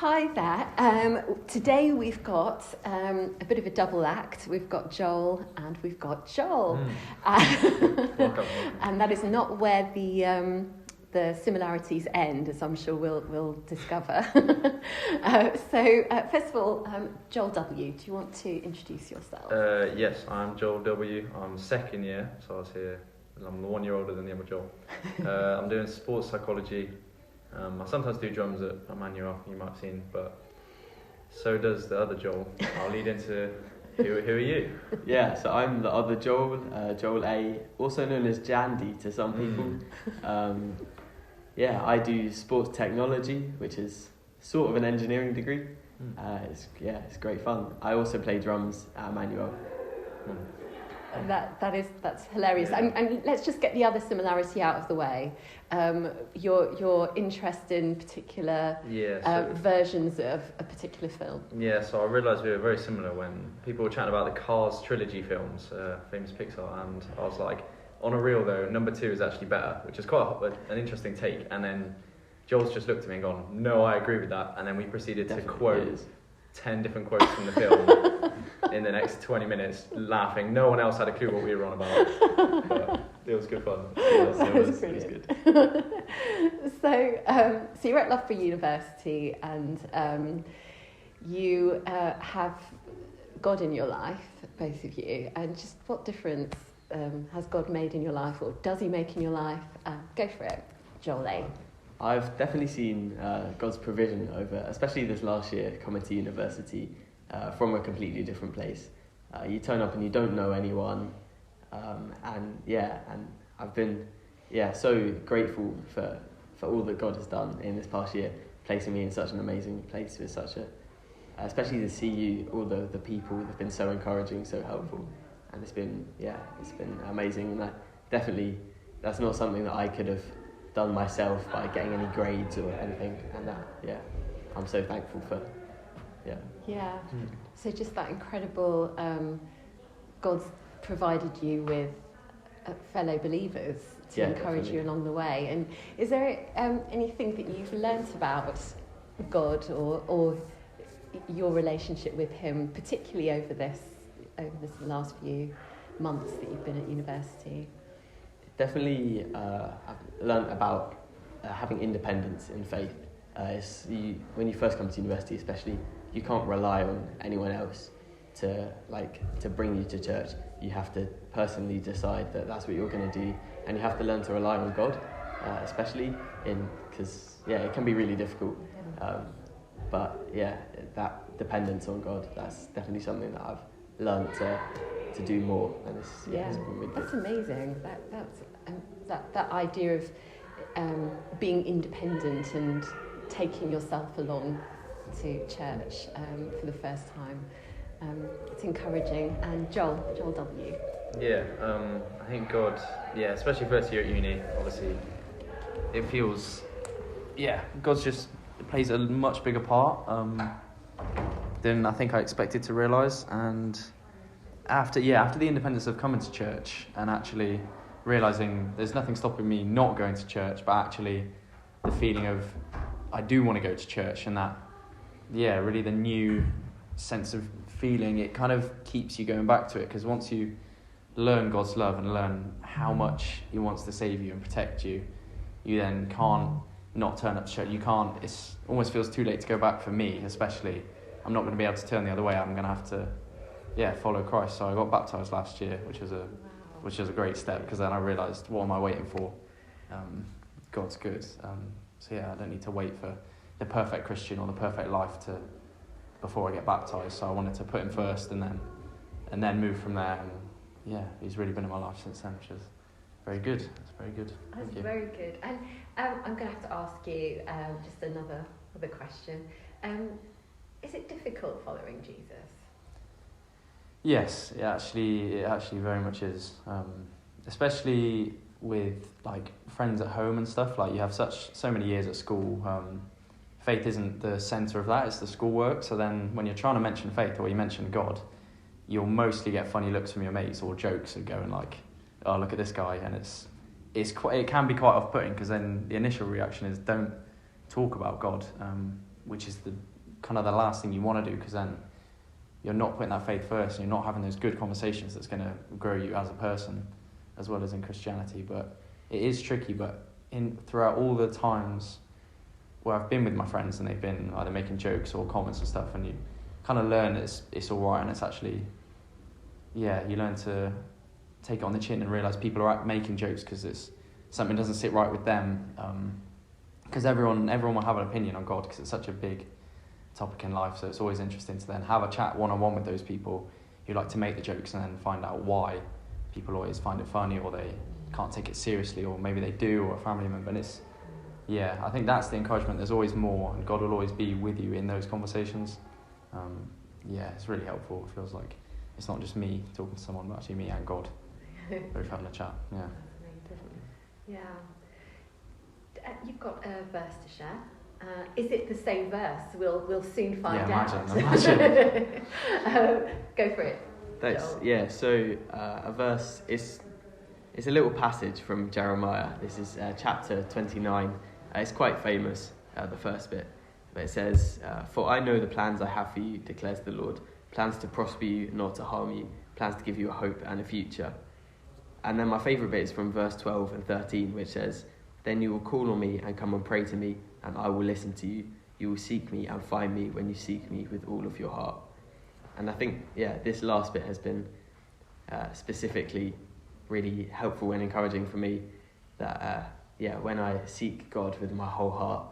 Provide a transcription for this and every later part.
Hi there. Today we've got a bit of a double act. We've got Joel and we've got Joel. Welcome. And that is not where the similarities end, as I'm sure we'll discover. So first of all, Joel W., do you want to introduce yourself? Yes, I'm Joel W. I'm second year, so I was here. I'm the 1 year older than the other Joel. I'm doing sports psychology. I sometimes do drums at Emmanuel, you might have seen, but so does the other Joel. I'll lead into who are you? Yeah, so I'm the other Joel, Joel A, also known as Jandy to some people. I do sports technology, which is sort of an engineering degree. It's great fun. I also play drums at Emmanuel. That's hilarious. Yeah. And let's just get the other similarity out of the way. Your interest in particular versions of a particular film. Yeah, so I realised we were very similar when people were chatting about the Cars trilogy films, famous Pixar, and I was like, on a reel though, number 2 is actually better, which is quite an interesting take. And then Joel's just looked at me and gone, no, I agree with that. And then we proceeded to quote 10 different quotes from the film in the next 20 minutes, laughing. No one else had a clue what we were on about, but it was good fun. That was good. So you're at Loughborough University, and you have God in your life, both of you. And just what difference has God made in your life, or does He make in your life? Go for it, Joel A. I've definitely seen God's provision over, especially this last year, coming to university from a completely different place. You turn up and you don't know anyone, and I've been so grateful for all that God has done in this past year, placing me in such an amazing place with such especially to see you, all the people have been so encouraging, so helpful, and it's been amazing. And that's not something that I could have done myself by getting any grades or anything, and I'm so thankful for. So just that incredible God's provided you with fellow believers to encourage you along the way. And is there anything that you've learnt about God or your relationship with Him, particularly over this last few months that you've been at university? Definitely, I've learnt about having independence in faith. When you first come to university, especially, you can't rely on anyone else to bring you to church. You have to personally decide that that's what you're going to do, and you have to learn to rely on God, especially because it can be really difficult. That dependence on God, that's definitely something that I've learnt to do more, and it's been really good. That's amazing. That idea of being independent and taking yourself along to church for the first time. It's encouraging. And Joel W. Yeah, I think God, especially first year at uni, obviously, it feels, God's just plays a much bigger part than I think I expected to realise. And after the independence of coming to church and actually realising there's nothing stopping me not going to church, but actually the feeling of I do want to go to church, and that, really the new sense of feeling, it kind of keeps you going back to it, because once you learn God's love and learn how much He wants to save you and protect you, you then can't not turn up to church. You can't, it almost feels too late to go back for me, especially. I'm not going to be able to turn the other way. I'm going to have to, follow Christ. So I got baptised last year, which was a great step, because then I realised, what am I waiting for? God's good. I don't need to wait for the perfect Christian or the perfect life before I get baptised. So I wanted to put Him first and then move from there. And He's really been in my life since then, which is very good. It's very good. That's very good. And I'm going to have to ask you just another question. Is it difficult following Jesus? Yes, it actually very much is. Especially with friends at home and stuff. You have so many years at school. Faith isn't the centre of that; it's the schoolwork. So then, when you're trying to mention faith or you mention God, you'll mostly get funny looks from your mates or jokes and going "Oh, look at this guy," and it can be quite off-putting, because then the initial reaction is don't talk about God. which is the kind of the last thing you want to do, because then you're not putting that faith first, and you're not having those good conversations that's going to grow you as a person, as well as in Christianity. But it is tricky. But throughout all the times where I've been with my friends and they've been either making jokes or comments and stuff, and you kind of learn that it's all right, and it's actually, yeah, you learn to take it on the chin and realise people are making jokes because it's something doesn't sit right with them. Because everyone will have an opinion on God, because it's such a big topic in life. So it's always interesting to then have a chat one-on-one with those people who like to make the jokes, and then find out why people always find it funny, or they can't take it seriously, or maybe they do, or a family member. And it's, yeah, I think that's the encouragement. There's always more, and God will always be with you in those conversations. Yeah, it's really helpful. It feels like it's not just me talking to someone, but actually me and God both having a chat. Yeah. Yeah. You've got a verse to share. Is it the same verse? We'll soon find out. Imagine. Go for it. Thanks. Joel. Yeah. So a verse is. It's a little passage from Jeremiah. This is chapter 29. It's quite famous, the first bit. But it says, "For I know the plans I have for you, declares the Lord. Plans to prosper you, not to harm you. Plans to give you a hope and a future." And then my favourite bit is from verse 12 and 13, which says, "Then you will call on me and come and pray to me, and I will listen to you. You will seek me and find me when you seek me with all of your heart." And I think, yeah, this last bit has been specifically really helpful and encouraging for me, that when I seek God with my whole heart,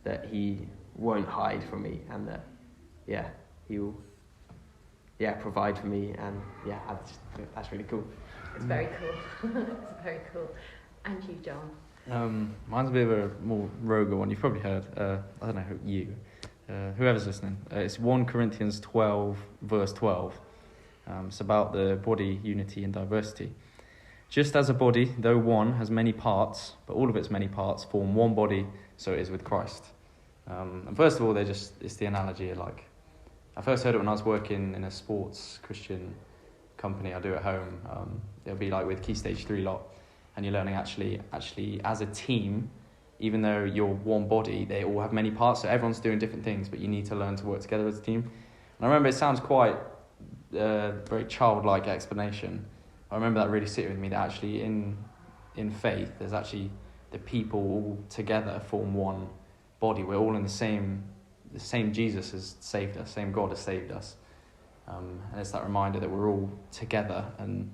that He won't hide from me, and that He will provide for me, and that's really cool. It's very cool. It's very cool. And you, John? Mine's a bit of a more rogue one. You've probably heard. I don't know whoever's listening. It's 1 Corinthians 12 verse 12. It's about the body unity and diversity. "Just as a body, though one, has many parts, but all of its many parts form one body, so it is with Christ." And first of all, it's the analogy of, like, I first heard it when I was working in a sports Christian company I do at home. It'll be like with Key Stage 3 lot, and you're learning actually as a team, even though you're one body, they all have many parts, so everyone's doing different things, but you need to learn to work together as a team. And I remember it sounds quite very childlike explanation. I remember that really sitting with me, that actually in faith, there's actually the people all together form one body. We're all in the same Jesus has saved us, same God has saved us. And it's that reminder that we're all together, and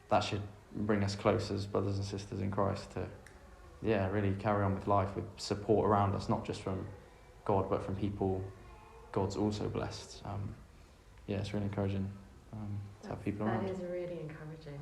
that should bring us close as brothers and sisters in Christ to, really carry on with life with support around us, not just from God, but from people God's also blessed. It's really encouraging to have people around. That is really encouraging.